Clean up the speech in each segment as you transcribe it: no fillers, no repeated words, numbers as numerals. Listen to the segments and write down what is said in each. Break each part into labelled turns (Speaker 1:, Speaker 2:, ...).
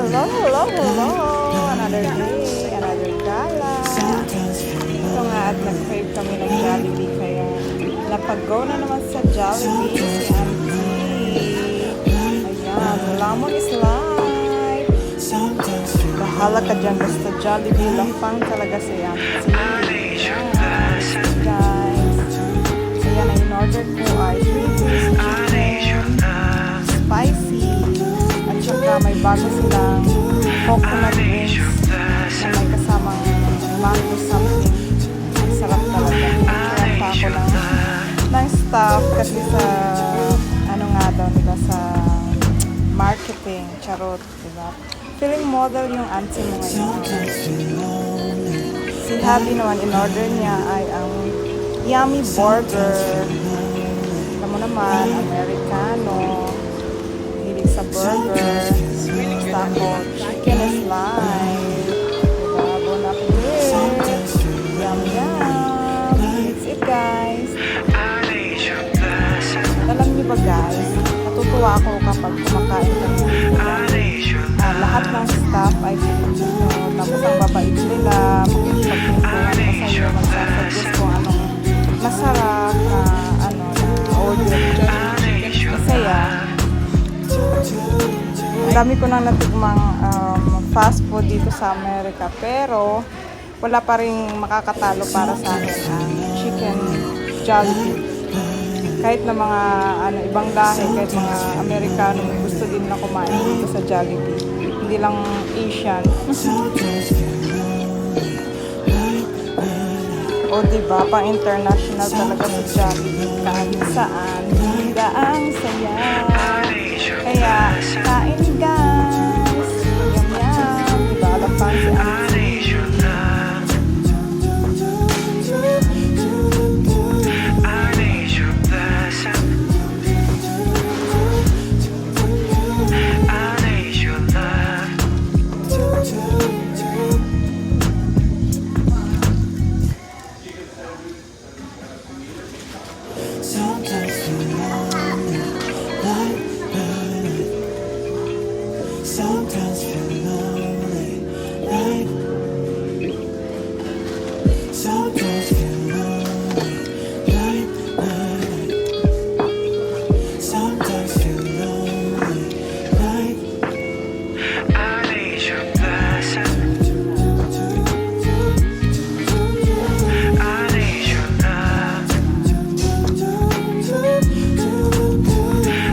Speaker 1: Hello, hello, hello! Another day, another gala. Ito nga at nag-crave kami ng Jollibee kaya napag-go na naman sa Jollibee si Auntie. Ayan, lemon is life. Bahala ka dyan, basta Jollibee lapang talaga si Auntie. Ayan, guys. Ayan, in-order ko ay 3-piece chicken, spicy. At saka may bago silang coconut wings na may kasamang mango something. Ang sarap talaga. Pinagkilan pa ako ng staff kasi sa ano nga daw nila sa marketing. Charot, diba? Feeling model yung auntie mo ngayon. Si Habi naman, in-order niya ay ang yummy burger. Alam mo naman, Americano. Hilig sa burger. Basta ako, chicken is life. Diba? Bon appetit. Yum, yum. That's it, guys. Alam niyo ba, guys? Natutuwa ako kapag kumakain kami. Lahat ng staff ay Pilipino. Tapos ang babait nila. Pagpintuhan ko sa iyo, magsasuggest kung anong masarap na order. Masaya. Ang dami ko nang natikmang fast food dito sa Amerika, pero wala pa rin makakatalo para sa akin ang chicken Jollibee. Kahit na mga ibang lahi, kahit mga Amerikano, gusto din na kumain dito sa Jollibee. Hindi lang Asian. O diba, pang international talaga sa Jollibee. Kahit saan, ang saya. Kaya, kain guys. Yum yum. Diba, alam pa si Auntie.
Speaker 2: Sometimes feel lonely, right? Sometimes feel lonely, right? Sometimes feel lonely, right? I need your blessing. I need your love.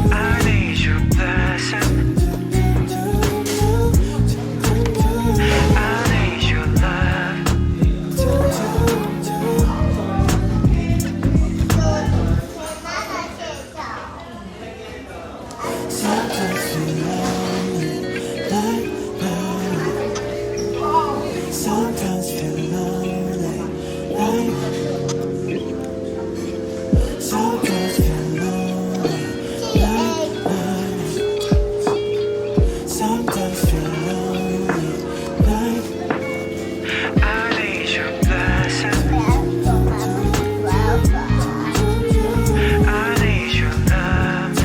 Speaker 2: I need your blessing. Sometimes feel lonely, like sometimes feel lonely, like sometimes feel lonely, like sometimes feel lonely, like I need your blessing. I need your love.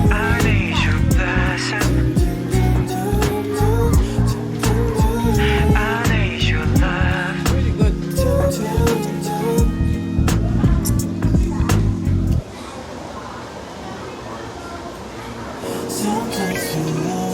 Speaker 2: I need your blessing. I need your love. Really good. Sometimes feel lonely.